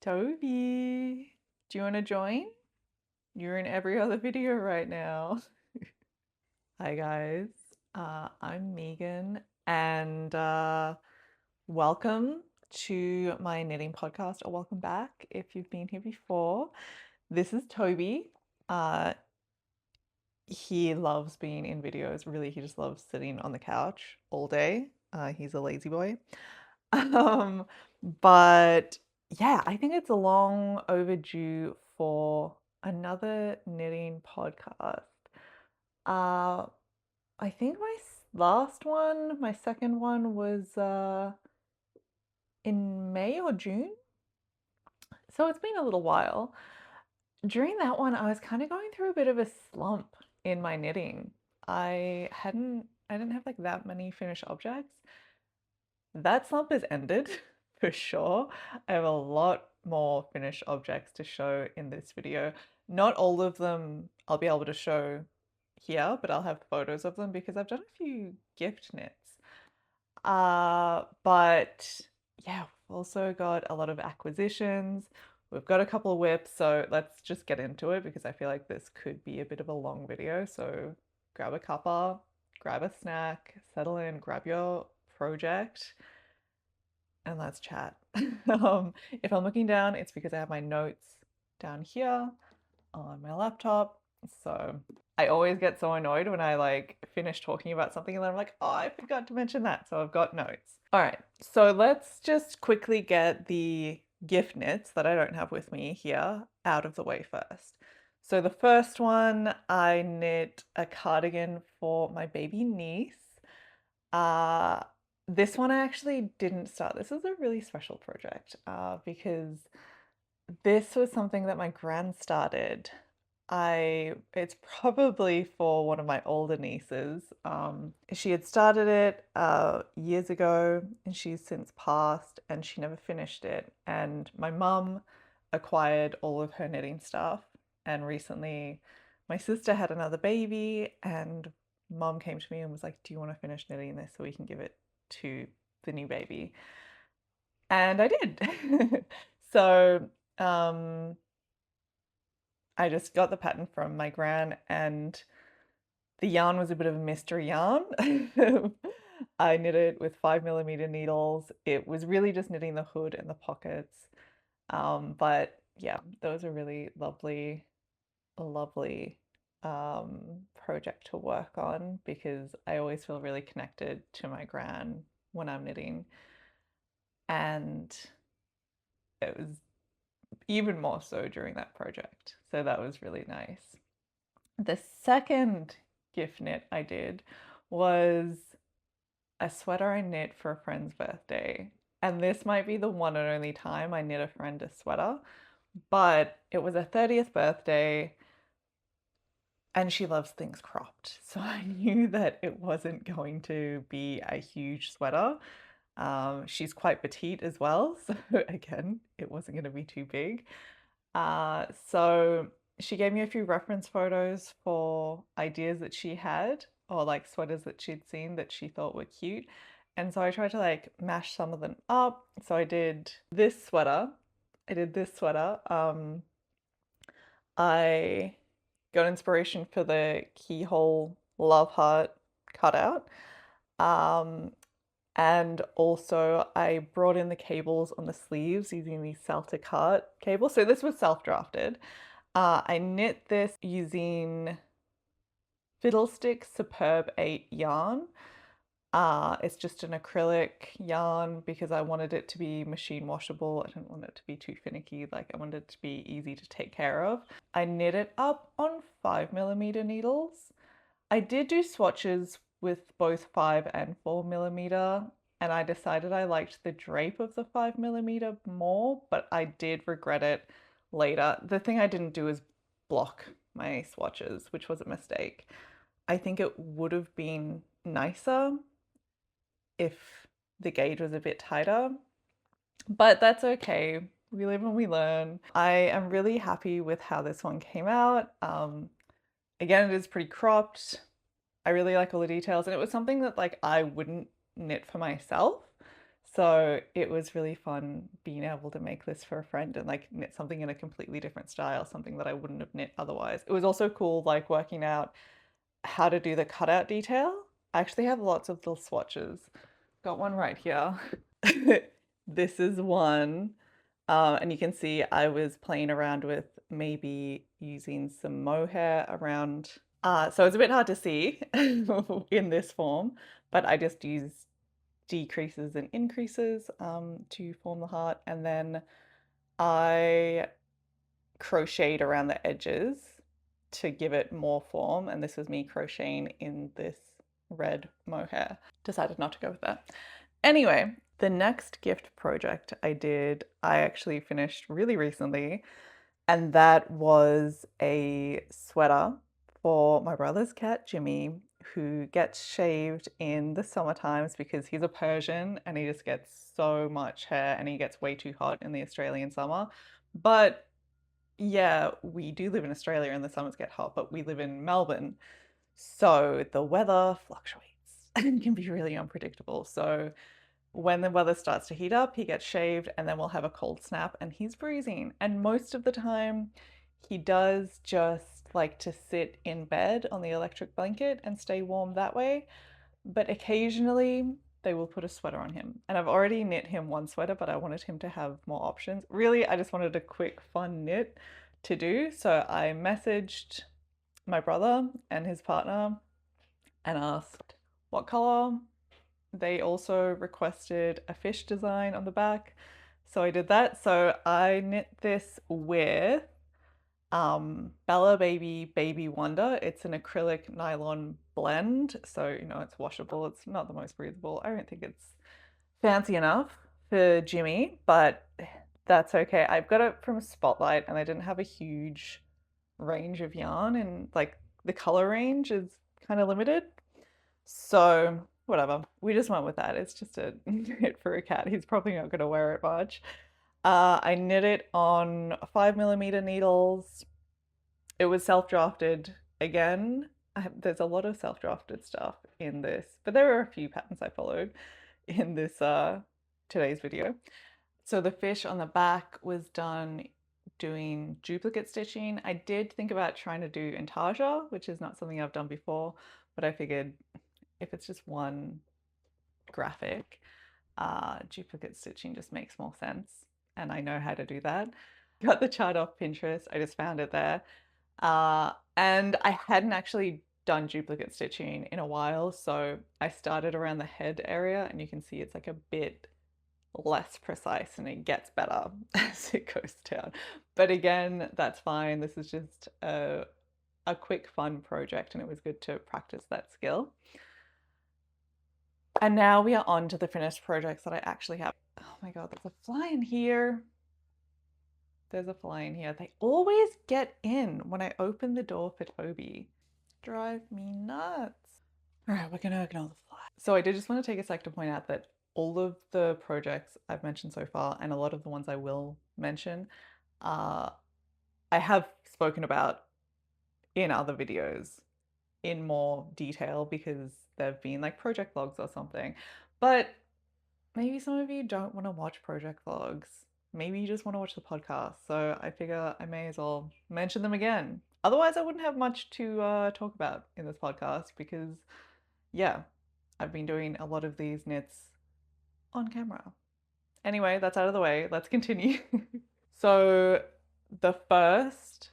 Toby, do you want to join? You're in every other video right now. Hi guys, I'm Megan and welcome to my knitting podcast, or welcome back if you've been here before. This is Toby. Uh, he loves being in videos. Really, he just loves sitting on the couch all day. He's a lazy boy. Um, but yeah, I think it's long overdue for another knitting podcast. Uh, I think last one, my second one was in May or June. So it's been a little while. During that one, I was kind of going through a bit of a slump in my knitting. I didn't have like that many finished objects. That slump has ended for sure. I have a lot more finished objects to show in this video. Not all of them I'll be able to show here, but I'll have photos of them because I've done a few gift knits. But yeah, we've also got a lot of acquisitions. We've got a couple of whips, so let's just get into it because I feel like this could be a bit of a long video. So grab a cuppa, grab a snack, settle in, grab your project, and let's chat. If I'm looking down, it's because I have my notes down here on my laptop. So I always get so annoyed when I like finish talking about something and then I'm like, oh, I forgot to mention that. So I've got notes. All right, so let's just quickly get the gift knits that I don't have with me here out of the way first. So the first one, I knit a cardigan for my baby niece. Uh, this one I actually didn't start. This is a really special project because this was something that my gran started. It's probably for one of my older nieces. She had started it years ago and she's since passed and she never finished it. And my mum acquired all of her knitting stuff. And recently my sister had another baby and mum came to me and was like, do you want to finish knitting this so we can give it to the new baby? And I did. So I just got the pattern from my gran and the yarn was a bit of a mystery yarn. I knit it with 5mm needles. It was really just knitting the hood and the pockets. But yeah, those are really lovely, lovely project to work on because I always feel really connected to my gran when I'm knitting. And it was even more so during that project. So that was really nice. The second gift knit I did was a sweater I knit for a friend's birthday. And this might be the one and only time I knit a friend a sweater, but it was her 30th birthday and she loves things cropped. So I knew that it wasn't going to be a huge sweater. She's quite petite as well, so again, it wasn't going to be too big. So she gave me a few reference photos for ideas that she had, or like sweaters that she'd seen that she thought were cute. And so I tried to like mash some of them up. So I did this sweater. I did this sweater. I got inspiration for the keyhole love heart cutout. And also I brought in the cables on the sleeves using these Celta Cart cables. So this was self-drafted. I knit this using Fiddlestick Superb 8 yarn. It's just an acrylic yarn because I wanted it to be machine washable. I didn't want it to be too finicky. Like I wanted it to be easy to take care of. I knit it up on 5mm needles. I did do swatches with both 5 and 4mm, and I decided I liked the drape of the 5mm more, but I did regret it later. The thing I didn't do is block my swatches, which was a mistake. I think it would have been nicer if the gauge was a bit tighter, but that's okay. We live and we learn. I am really happy with how this one came out. Again, it is pretty cropped. I really like all the details, and it was something that like I wouldn't knit for myself. So it was really fun being able to make this for a friend and like knit something in a completely different style, something that I wouldn't have knit otherwise. It was also cool like working out how to do the cutout detail. I actually have lots of little swatches. Got one right here. This is one. And you can see I was playing around with maybe using some mohair around. So it's a bit hard to see in this form, but I just used decreases and increases to form the heart. And then I crocheted around the edges to give it more form. And this was me crocheting in this red mohair. Decided not to go with that. Anyway, the next gift project I did, I actually finished really recently, and that was a sweater for my brother's cat, Jimmy, who gets shaved in the summer times because he's a Persian and he just gets so much hair and he gets way too hot in the Australian summer. But yeah, we do live in Australia and the summers get hot, but we live in Melbourne. So the weather fluctuates and can be really unpredictable. So when the weather starts to heat up, he gets shaved and then we'll have a cold snap and he's freezing. And most of the time, he does just like to sit in bed on the electric blanket and stay warm that way. But occasionally, they will put a sweater on him. And I've already knit him one sweater, but I wanted him to have more options. Really, I just wanted a quick, fun knit to do. So I messaged my brother and his partner and asked what color. They also requested a fish design on the back. So I did that. So I knit this with Bella Baby Baby Wonder. It's an acrylic nylon blend. So, it's washable. It's not the most breathable. I don't think it's fancy enough for Jimmy, but that's okay. I've got it from Spotlight and I didn't have a huge range of yarn, and like the color range is kind of limited. So whatever, we just went with that. It's just a knit for a cat. He's probably not going to wear it much. I knit it on 5mm needles. It was self-drafted again. There's a lot of self-drafted stuff in this, but there were a few patterns I followed in this today's video. So the fish on the back was done doing duplicate stitching. I did think about trying to do intarsia, which is not something I've done before, but I figured if it's just one graphic, duplicate stitching just makes more sense. And I know how to do that. Got the chart off Pinterest. I just found it there. And I hadn't actually done duplicate stitching in a while. So I started around the head area and you can see it's like a bit less precise and it gets better as it goes down. But again, that's fine. This is just a quick fun project and it was good to practice that skill. And now we are on to the finished projects that I actually have. Oh my God, there's a fly in here. There's a fly in here. They always get in when I open the door for Toby. Drive me nuts. All right, we're gonna ignore the fly. So I did just want to take a sec to point out that all of the projects I've mentioned so far, and a lot of the ones I will mention, I have spoken about in other videos in more detail because they've been like project vlogs or something. But maybe some of you don't want to watch project vlogs. Maybe you just want to watch the podcast. So I figure I may as well mention them again. Otherwise, I wouldn't have much to talk about in this podcast because, yeah, I've been doing a lot of these knits on camera. Anyway, that's out of the way. Let's continue. So the first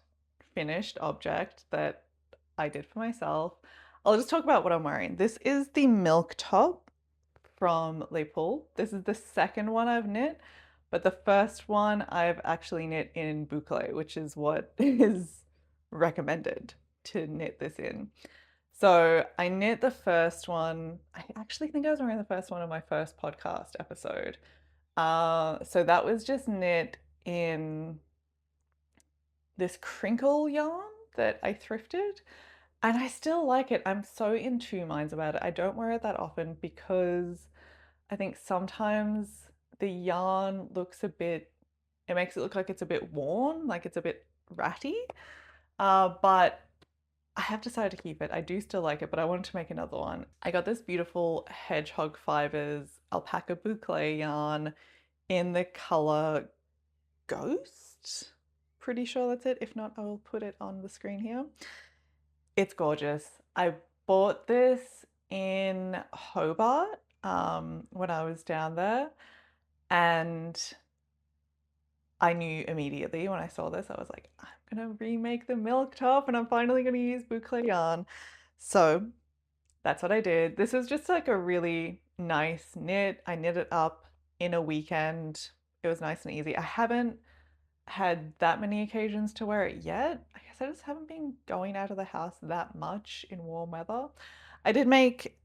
finished object that I did for myself, I'll just talk about what I'm wearing. This is the milk top from Laine. This is the second one I've knit, but the first one I've actually knit in boucle, which is what is recommended to knit this in. So I knit the first one. I actually think I was wearing the first one on my first podcast episode. So that was just knit in this crinkle yarn that I thrifted. And I still like it. I'm so in two minds about it. I don't wear it that often because I think sometimes the yarn looks a bit, it makes it look like it's a bit worn, like it's a bit ratty. But I have decided to keep it. I do still like it, but I wanted to make another one. I got this beautiful hedgehog fibers alpaca boucle yarn in the color Ghost. Pretty sure that's it. If not, I will put it on the screen here. It's gorgeous. I bought this in Hobart when I was down there, and I knew immediately when I saw this, I was like, I'm gonna remake the milk top and I'm finally gonna use boucle yarn. So that's what I did. This was just like a really nice knit. I knit it up in a weekend. It was nice and easy. I haven't had that many occasions to wear it yet. I guess I just haven't been going out of the house that much in warm weather. I did make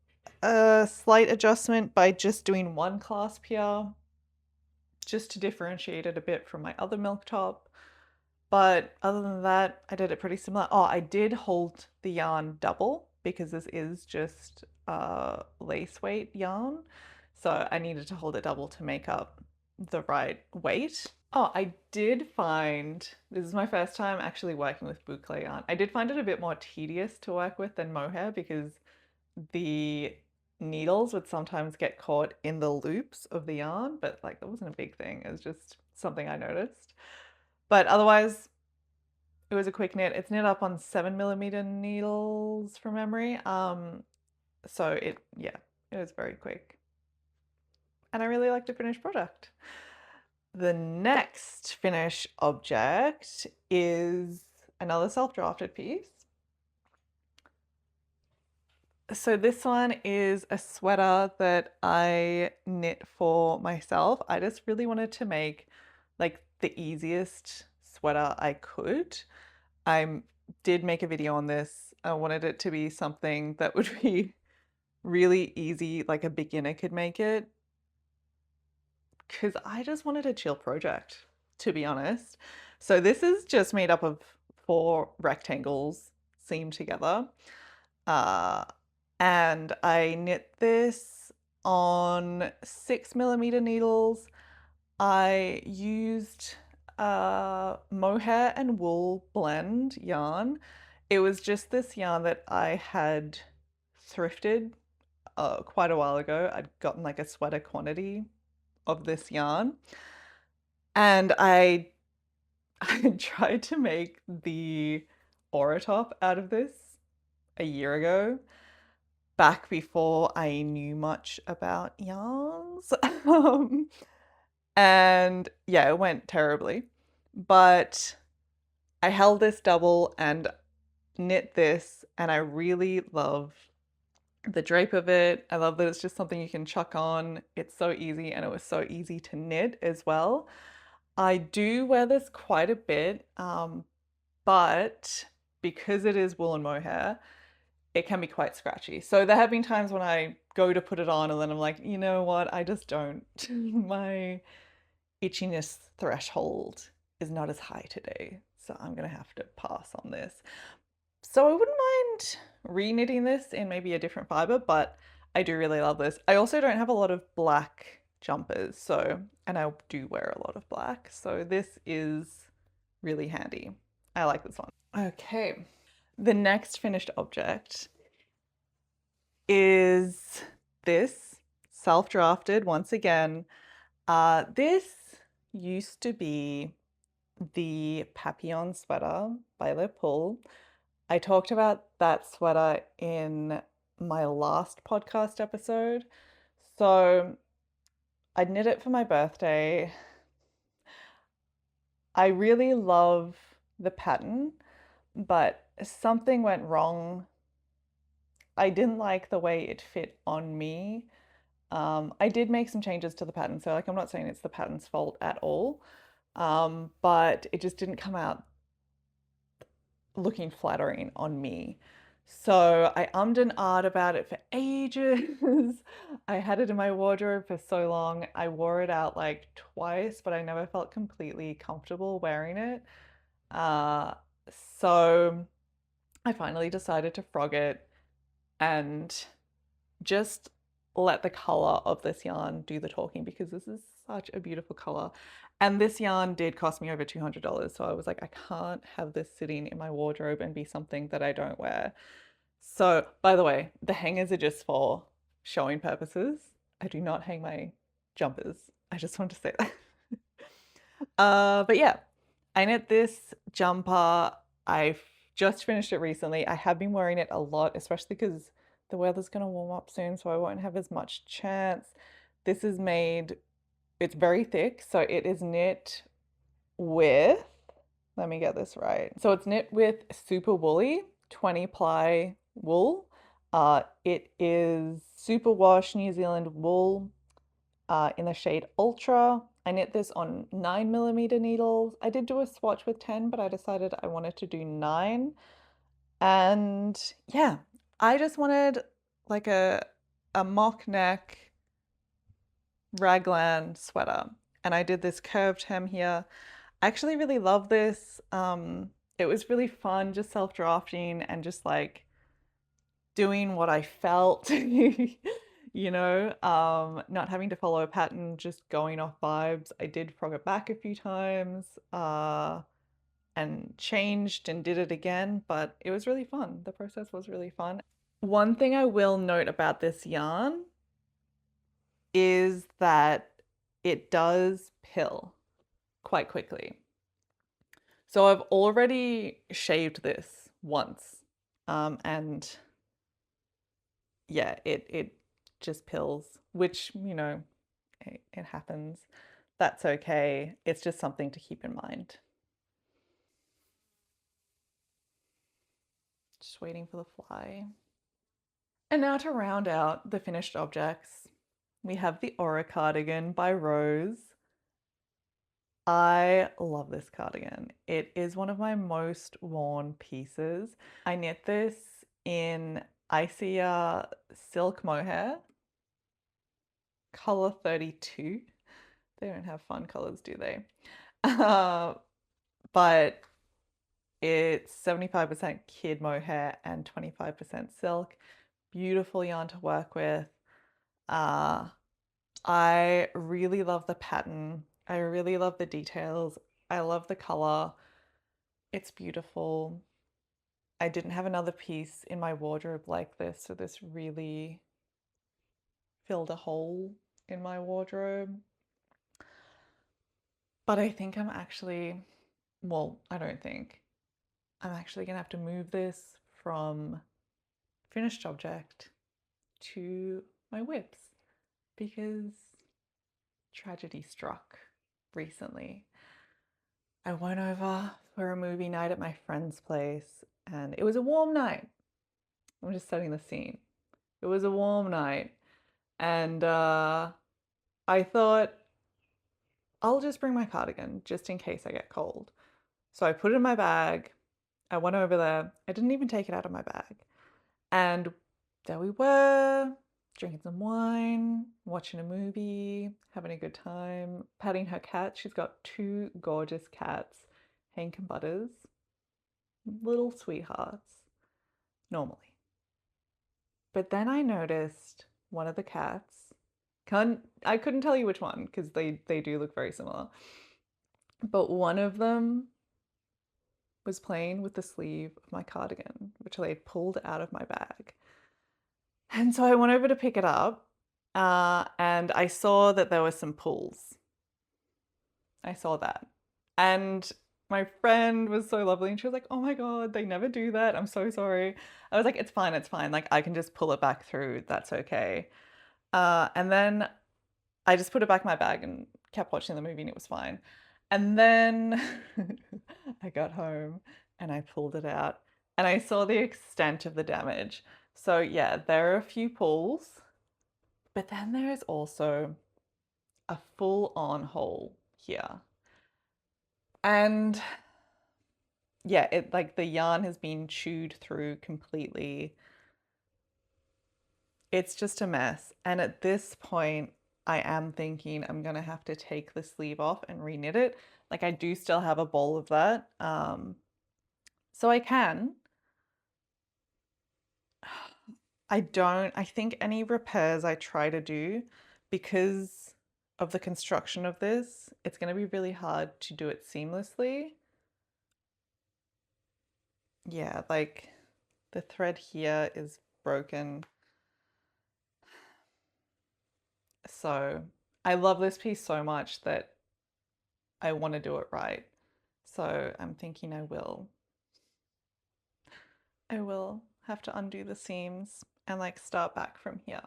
a slight adjustment by just doing one clasp here, just to differentiate it a bit from my other milk top. But other than that, I did it pretty similar. Oh, I did hold the yarn double because this is just lace weight yarn. So I needed to hold it double to make up the right weight. Oh, I did find, this is my first time actually working with boucle yarn. I did find it a bit more tedious to work with than mohair because the needles would sometimes get caught in the loops of the yarn, but like that wasn't a big thing. It was just something I noticed. But otherwise, it was a quick knit. It's knit up on 7mm needles from memory. So yeah, it was very quick. And I really like the finished product. The next finished object is another self-drafted piece. So this one is a sweater that I knit for myself. I just really wanted to make like the easiest sweater I could. I did make a video on this. I wanted it to be something that would be really easy, like a beginner could make it, because I just wanted a chill project, to be honest. So this is just made up of 4 rectangles seamed together. Uh, and I knit this on 6mm needles. I used mohair and wool blend yarn. It was just this yarn that I had thrifted quite a while ago. I'd gotten like a sweater quantity of this yarn, and I tried to make the Aura top out of this a year ago, back before I knew much about yarns. And yeah, it went terribly. But I held this double and knit this, and I really love the drape of it. I love that it's just something you can chuck on. It's so easy, and it was so easy to knit as well. I do wear this quite a bit, but because it is wool and mohair, it can be quite scratchy. So there have been times when I go to put it on and then I'm like, you know what, I just don't. My itchiness threshold is not as high today, so I'm gonna have to pass on this. So I wouldn't mind re-knitting this in maybe a different fiber, but I do really love this. I also don't have a lot of black jumpers, so, and I do wear a lot of black, so this is really handy. I like this one. Okay, the next finished object is this, self-drafted once again. This used to be the Papillon sweater by Le Pull. I talked about that sweater in my last podcast episode. So I knit it for my birthday. I really love the pattern, but something went wrong. I didn't like the way it fit on me. I did make some changes to the pattern, so like I'm not saying it's the pattern's fault at all, but it just didn't come out looking flattering on me. So I ummed and ahed about it for ages. I had it in my wardrobe for so long. I wore it out like twice, but I never felt completely comfortable wearing it. Uh, so I finally decided to frog it and just let the color of this yarn do the talking because this is such a beautiful color. And this yarn did cost me over $200. So I was like, I can't have this sitting in my wardrobe and be something that I don't wear. So, by the way, the hangers are just for showing purposes. I do not hang my jumpers. I just want to say that. But yeah, I knit this jumper. I've just finished it recently. I have been wearing it a lot, especially because the weather's going to warm up soon, so I won't have as much chance. This is made, it's very thick, so it is knit with, let me get this right. So it's knit with super woolly 20 ply wool. It is super wash New Zealand wool in the shade Ultra. I knit this on 9mm needles. I did do a swatch with 10, but I decided I wanted to do 9. And yeah, I just wanted like a mock neck raglan sweater. And I did this curved hem here. I actually really love this. It was really fun just self-drafting and just like doing what I felt, not having to follow a pattern, just going off vibes. I did frog it back a few times, and changed and did it again, but it was really fun. The process was really fun. One thing I will note about this yarn is that it does pill quite quickly. So I've already shaved this once, and yeah, it just pills, which, it happens. That's okay. It's just something to keep in mind. Just waiting for the fly. And now to round out the finished objects, we have the Aura Cardigan by Rose. I love this cardigan. It is one of my most worn pieces. I knit this in Icea silk mohair, color 32. They don't have fun colors, do they? But it's 75% kid mohair and 25% silk. Beautiful yarn to work with. I really love the pattern. I really love the details. I love the color. It's beautiful. I didn't have another piece in my wardrobe like this, so this really filled a hole in my wardrobe. But I think I'm actually, well, I don't think. I'm actually gonna have to move this from finished object to my whips because tragedy struck recently. I went over for a movie night at my friend's place and it was a warm night. I'm just setting the scene. It was a warm night and I thought I'll just bring my cardigan just in case I get cold. So I put it in my bag. I went over there. I didn't even take it out of my bag. And there we were, drinking some wine, watching a movie, having a good time, patting her cat. She's got 2 gorgeous cats, Hank and Butters, little sweethearts, normally. But then I noticed one of the cats, I couldn't tell you which one because they do look very similar, but one of them was playing with the sleeve of my cardigan, which they pulled out of my bag. And so I went over to pick it up, and I saw that there were some pulls. I saw that. And my friend was so lovely and she was like, oh my God, they never do that. I'm so sorry. I was like, it's fine, it's fine. Like, I can just pull it back through. That's okay. And then I just put it back in my bag and kept watching the movie and it was fine. And then I got home and I pulled it out and I saw the extent of the damage. So yeah, there are a few pulls, but then there is also a full-on hole here. And yeah, it like the yarn has been chewed through completely. It's just a mess. And at this point, I am thinking I'm gonna have to take the sleeve off and reknit it. Like I do still have a bowl of that. So I can. I think any repairs I try to do, because of the construction of this, it's going to be really hard to do it seamlessly. Yeah, like the thread here is broken. So I love this piece so much that I want to do it right. So I'm thinking I will have to undo the seams and like start back from here.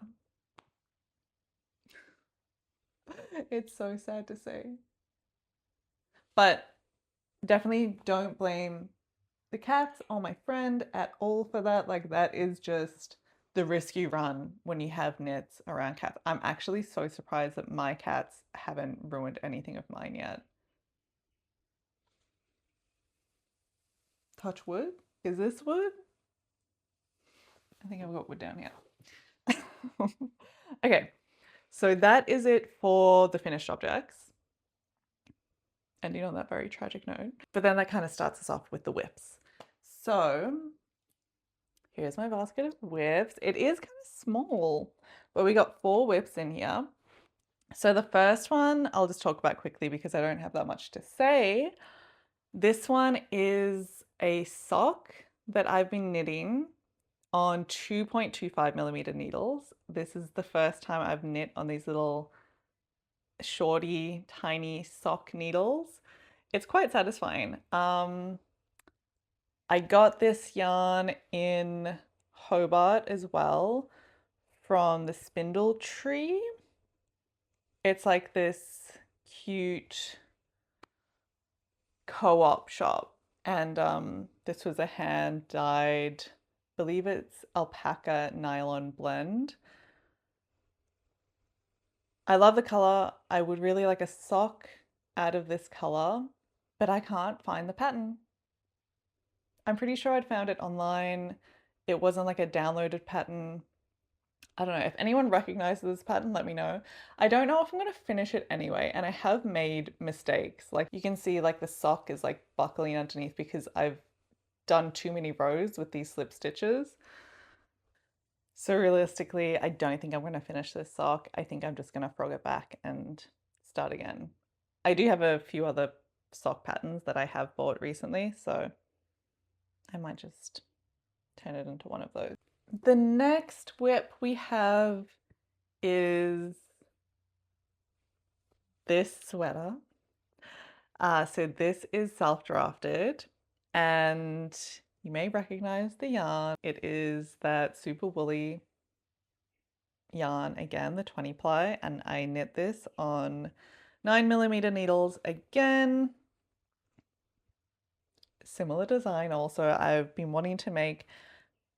It's so sad to say. But definitely don't blame the cats or my friend at all for that. Like, that is just the risk you run when you have knits around cats. I'm actually so surprised that my cats haven't ruined anything of mine yet. Touch wood? Is this wood? I think I've got wood down here. Okay, so that is it for the finished objects. Ending on that very tragic note. But then that kind of starts us off with the whips. So here's my basket of whips. It is kind of small, but we got 4 whips in here. So the first one I'll just talk about quickly because I don't have that much to say. This one is a sock that I've been knitting on 2.25mm needles. This is the first time I've knit on these little shorty, tiny sock needles. It's quite satisfying. I got this yarn in Hobart as well from the Spindle Tree. It's like this cute co-op shop, and this was a hand dyed, I believe it's alpaca nylon blend. I love the color. I would really like a sock out of this color, but I can't find the pattern. I'm pretty sure I'd found it online. It wasn't like a downloaded pattern. I don't know. If anyone recognizes this pattern, let me know. I don't know if I'm going to finish it anyway, and I have made mistakes. Like you can see like the sock is like buckling underneath because I've done too many rows with these slip stitches. So realistically, I don't think I'm going to finish this sock. I think I'm just going to frog it back and start again. I do have a few other sock patterns that I have bought recently, so I might just turn it into one of those. The next whip we have is this sweater. So this is self-drafted, and you may recognize the yarn. It is that super woolly yarn, again, the 20 ply, and I knit this on 9mm needles again. Similar design also. I've been wanting to make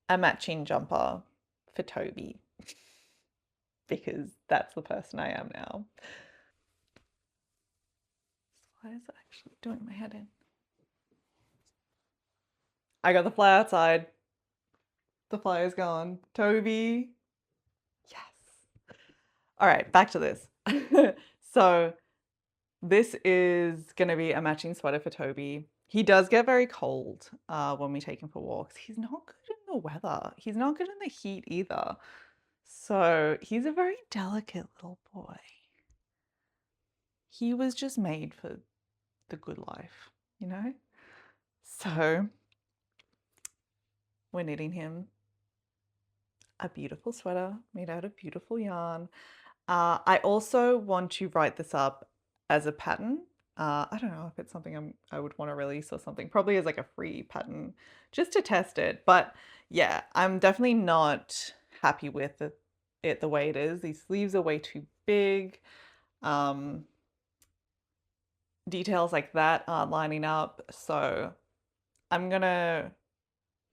a matching jumper for Toby because that's the person I am now. Why is it actually doing my head in? I got the fly outside. The fly is gone. Toby. Yes. All right, back to this. So this is going to be a matching sweater for Toby. He does get very cold when we take him for walks. He's not good in the weather. He's not good in the heat either. So he's a very delicate little boy. He was just made for the good life, you know? So we're knitting him a beautiful sweater made out of beautiful yarn. I also want to write this up as a pattern. I don't know if it's something I would want to release or something, probably as like a free pattern just to test it. But yeah, I'm definitely not happy with it the way it is. These sleeves are way too big. Details like that aren't lining up. So I'm gonna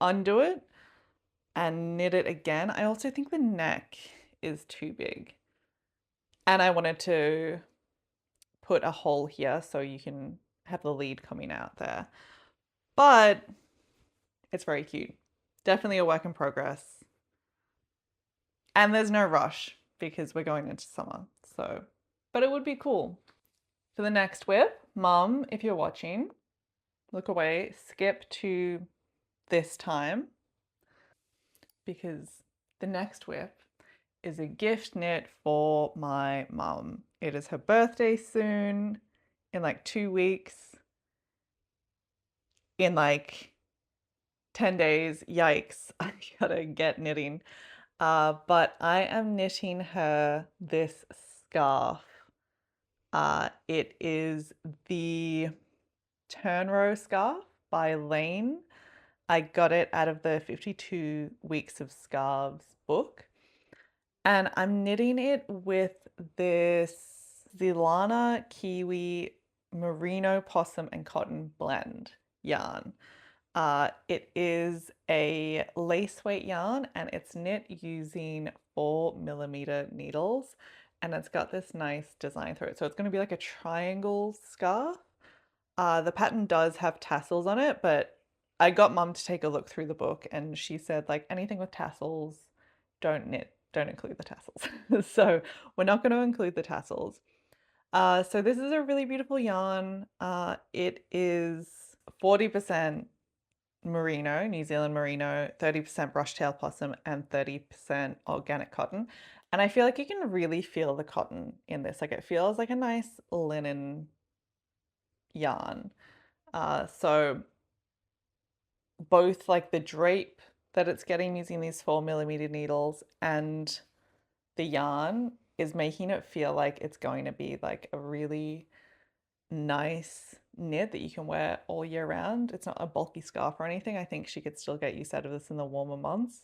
undo it and knit it again. I also think the neck is too big. And I wanted to put a hole here so you can have the lead coming out there. But it's very cute. Definitely a work in progress. And there's no rush because we're going into summer. So, but it would be cool. For the next whip, Mum, if you're watching, look away, skip to this time because The next whip is a gift knit for my mum. It is her birthday soon, in like 2 weeks, in like 10 days. Yikes, I gotta get knitting. But I am knitting her this scarf. It is the Turn Row scarf by Laine. I got it out of the 52 Weeks of Scarves book. And I'm knitting it with this Zilana Kiwi Merino Possum and Cotton blend yarn. It is a lace weight yarn and it's knit using 4mm needles, and it's got this nice design through it. So it's going to be like a triangle scarf. The pattern does have tassels on it, but I got mum to take a look through the book and she said like anything with tassels, don't include the tassels. So we're not going to include the tassels. So this is a really beautiful yarn. It is 40% merino, New Zealand merino, 30% brushtail possum, and 30% organic cotton. And I feel like you can really feel the cotton in this. Like it feels like a nice linen yarn. So both like the drape that it's getting using these 4mm needles and the yarn is making it feel like it's going to be like a really nice knit that you can wear all year round. It's not a bulky scarf or anything. I think she could still get use out of this in the warmer months.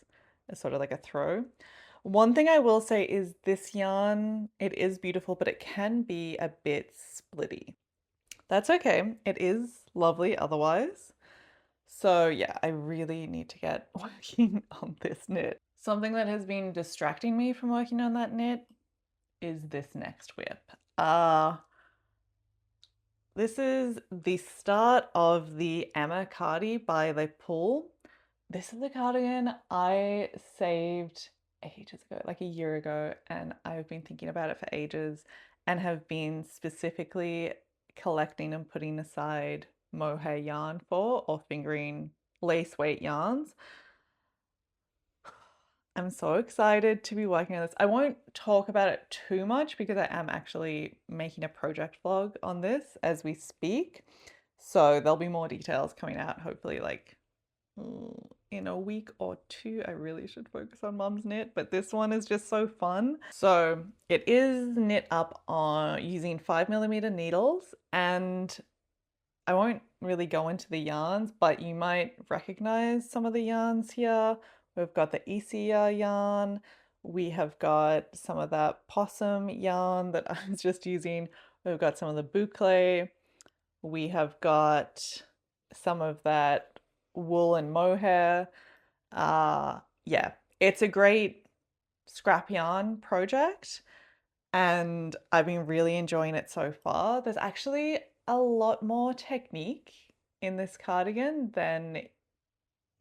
It's sort of like a throw. One thing I will say is this yarn, it is beautiful, but it can be a bit splitty. That's okay. It is lovely otherwise. So yeah, I really need to get working on this knit. Something that has been distracting me from working on that knit is this next whip. This is the start of the Emma Cardi by Le Pool. This is a cardigan I saved ages ago, like a year ago, and I've been thinking about it for ages and have been specifically collecting and putting aside mohair yarn for, or fingering lace weight yarns. I'm so excited to be working on this. I won't talk about it too much because I am actually making a project vlog on this as we speak. So there'll be more details coming out, hopefully like in a week or two. I really should focus on mum's knit, but this one is just so fun. So it is knit up on using 5mm needles, and I won't really go into the yarns, but you might recognize some of the yarns here. We've got the Isia yarn. We have got some of that possum yarn that I was just using. We've got some of the boucle. We have got some of that wool and mohair. Yeah, it's a great scrap yarn project and I've been really enjoying it so far. There's actually a lot more technique in this cardigan than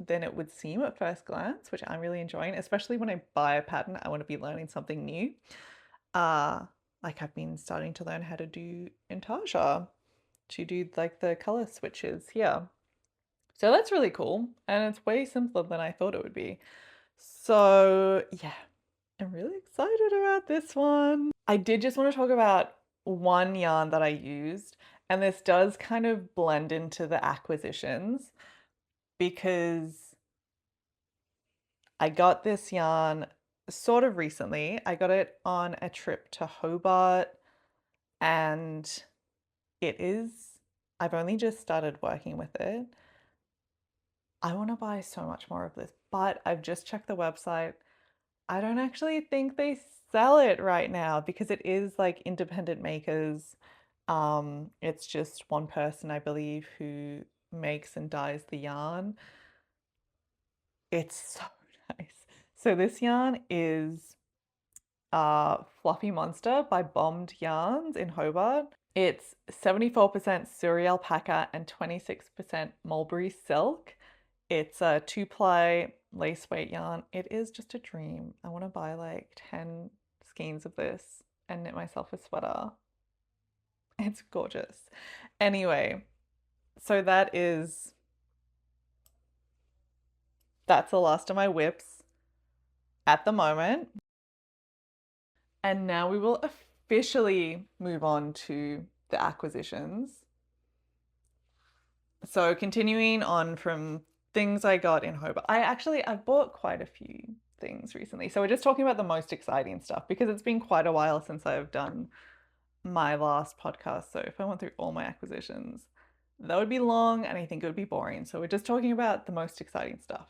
it would seem at first glance, which I'm really enjoying, especially when I buy a pattern, I want to be learning something new. Like I've been starting to learn how to do intarsia, to do like the color switches here. So that's really cool, and it's way simpler than I thought it would be. So yeah, I'm really excited about this one. I did just want to talk about one yarn that I used, and this does kind of blend into the acquisitions because I got this yarn sort of recently. I got it on a trip to Hobart, and it is, I've only just started working with it. I want to buy so much more of this, but I've just checked the website. I don't actually think they sell it right now because it is like independent makers. It's just one person, I believe, who makes and dyes the yarn. It's so nice. So this yarn is Fluffy Monster by Bombed Yarns in Hobart. It's 74% Suri alpaca and 26% mulberry silk. It's a 2-ply lace weight yarn. It is just a dream. I want to buy like 10 skeins of this and knit myself a sweater. It's gorgeous. Anyway, so that's the last of my whips. at the moment. And now we will officially move on to the acquisitions. So continuing on from things I got in Hobart, I've bought quite a few things recently. So we're just talking about the most exciting stuff because it's been quite a while since I've done my last podcast. So if I went through all my acquisitions, that would be long and I think it would be boring. So we're just talking about the most exciting stuff.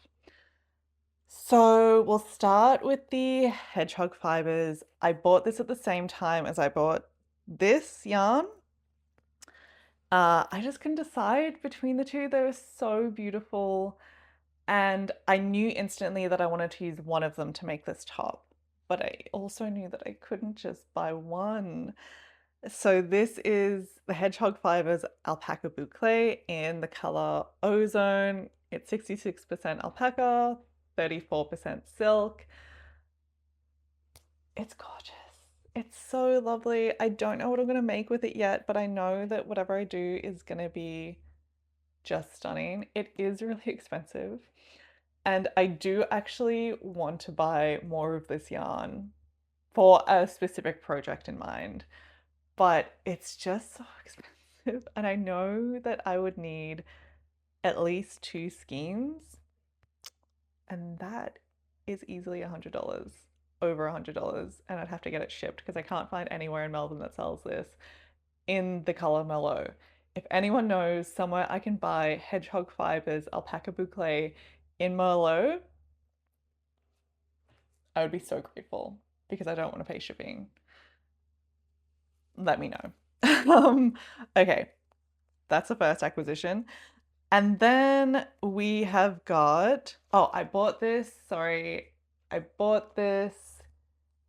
So we'll start with the hedgehog fibers. I bought this at the same time as I bought this yarn. I just couldn't decide between the two. They were so beautiful. And I knew instantly that I wanted to use one of them to make this top. But I also knew that I couldn't just buy one. So this is the Hedgehog Fibers Alpaca Boucle in the color Ozone. It's 66% alpaca, 34% silk. It's gorgeous. It's so lovely. I don't know what I'm going to make with it yet, but I know that whatever I do is going to be just stunning. It is really expensive. And I do actually want to buy more of this yarn for a specific project in mind, but it's just so expensive. And I know that I would need at least 2 skeins, and that is easily $100, over $100, and I'd have to get it shipped because I can't find anywhere in Melbourne that sells this in the color Merlot. If anyone knows somewhere I can buy Hedgehog Fibers Alpaca Boucle in Merlot, I would be so grateful because I don't want to pay shipping. Let me know. Okay, that's the first acquisition. And then we have got, oh, I bought this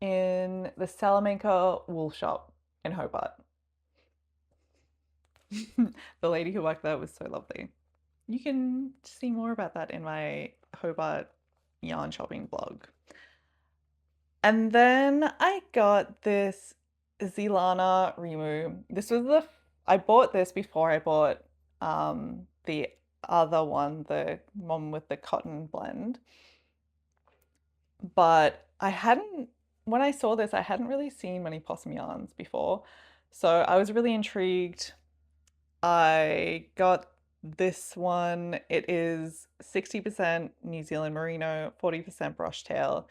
in the Salamanca wool shop in Hobart. The lady who worked there was so lovely. You can see more about that in my Hobart yarn shopping blog. And then I got this Zilana Rimu. I bought this before I bought the other one, the one with the cotton blend. But when I saw this, I hadn't really seen many possum yarns before. So I was really intrigued. I got this one. It is 60% New Zealand merino, 40% brush tail.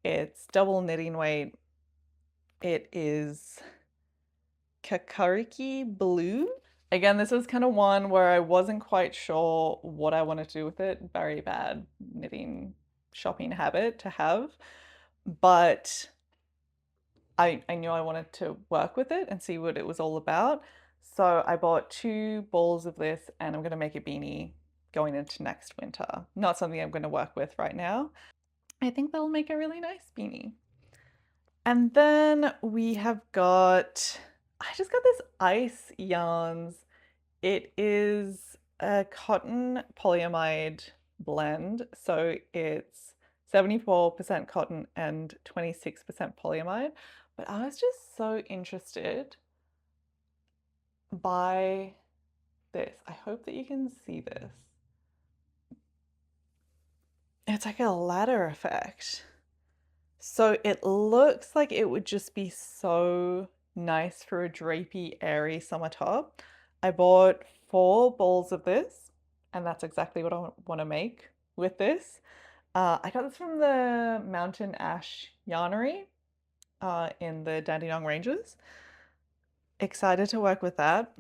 It's double knitting weight. It is Kakariki Blue. Again, this is kind of one where I wasn't quite sure what I wanted to do with it. Very bad knitting shopping habit to have. But I knew I wanted to work with it and see what it was all about. So I bought 2 balls of this and I'm going to make a beanie going into next winter. Not something I'm going to work with right now. I think that'll make a really nice beanie. And then we have got, I just got this Ice Yarns. It is a cotton polyamide blend. So it's 74% cotton and 26% polyamide. But I was just so interested by this. I hope that you can see this. It's like a ladder effect. So it looks like it would just be so nice for a drapey, airy summer top. I bought 4 balls of this, and that's exactly what I want to make with this. I got this from the Mountain Ash Yarnery in the Dandenong Ranges. Excited to work with that.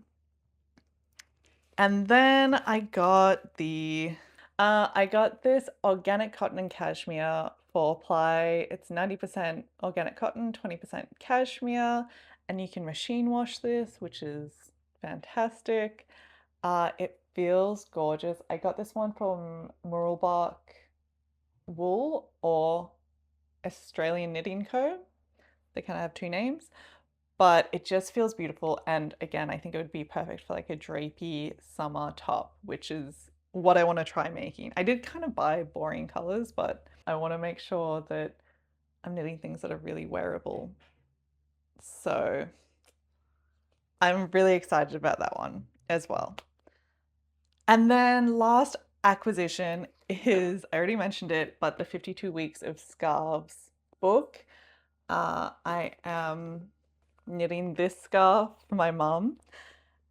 And then I got this organic cotton and cashmere 4-ply. It's 90% organic cotton, 20% cashmere, and you can machine wash this, which is fantastic. It feels gorgeous. I got this one from Muralbark Wool or Australian Knitting Co. They kind of have 2 names, but it just feels beautiful. And again, I think it would be perfect for like a drapey summer top, which is what I want to try making. I did kind of buy boring colors, but I want to make sure that I'm knitting things that are really wearable. So I'm really excited about that one as well. And then last acquisition is, I already mentioned it, but the 52 Weeks of Scarves book. I am knitting this scarf for my mum.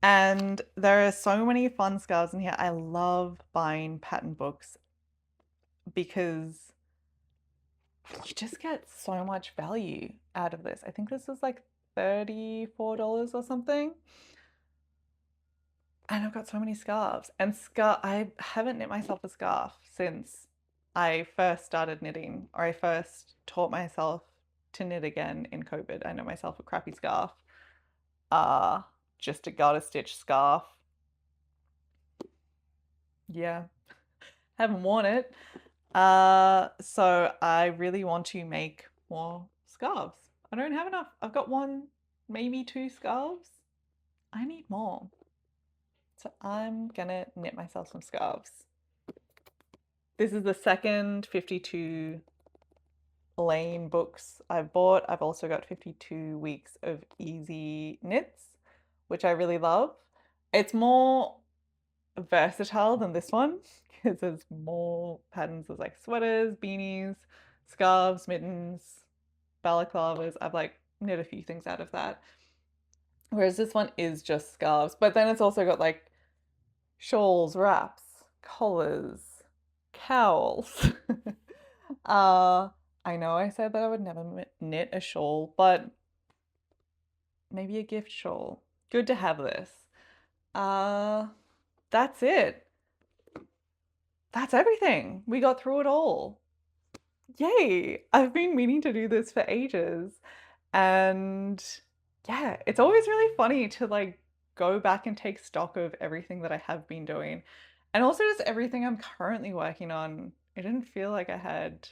And there are so many fun scarves in here. I love buying pattern books because you just get so much value out of this. I think this is like $34 or something. And I've got so many scarves. And I haven't knit myself a scarf since I first started knitting, or I first taught myself to knit again in COVID. I knit myself a crappy scarf. Uh, just a garter stitch scarf. Yeah, haven't worn it. So I really want to make more scarves. I don't have enough. I've got one, maybe two scarves. I need more. So I'm gonna knit myself some scarves. This is the second 52 Laine books I've bought. I've also got 52 weeks of easy knits, which I really love. It's more versatile than this one because there's more patterns. There's like sweaters, beanies, scarves, mittens, balaclavas. I've like knit a few things out of that. Whereas this one is just scarves, but then it's also got like shawls, wraps, collars, cowls. I know I said that I would never knit a shawl, but maybe a gift shawl. Good to have this. That's it. That's everything. We got through it all. Yay! I've been meaning to do this for ages. And yeah, it's always really funny to like go back and take stock of everything that I have been doing. And also just everything I'm currently working on. It didn't feel like I had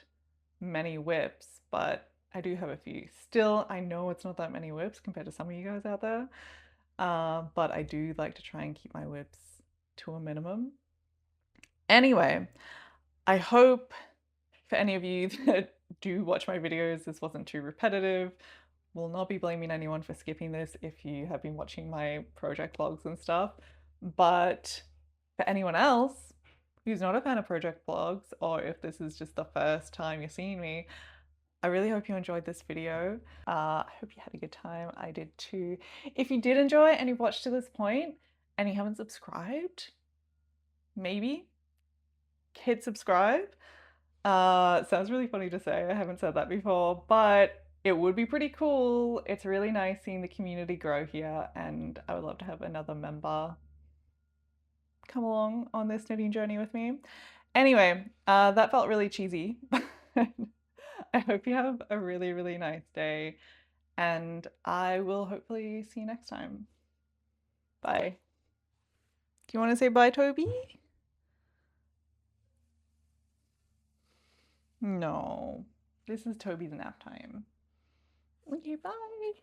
many whips, but I do have a few. Still, I know it's not that many whips compared to some of you guys out there. But I do like to try and keep my whips to a minimum. Anyway, I hope for any of you that do watch my videos, this wasn't too repetitive. Will not be blaming anyone for skipping this if you have been watching my project vlogs and stuff. But for anyone else who's not a fan of project vlogs, or if this is just the first time you're seeing me, I really hope you enjoyed this video. I hope you had a good time. I did too. If you did enjoy and you've watched to this point and you haven't subscribed, maybe hit subscribe. Sounds really funny to say. I haven't said that before, but it would be pretty cool. It's really nice seeing the community grow here, and I would love to have another member come along on this knitting journey with me. Anyway, that felt really cheesy. I hope you have a really, really nice day, and I will hopefully see you next time. Bye. Do you want to say bye, Toby? No, this is Toby's nap time. Okay, bye.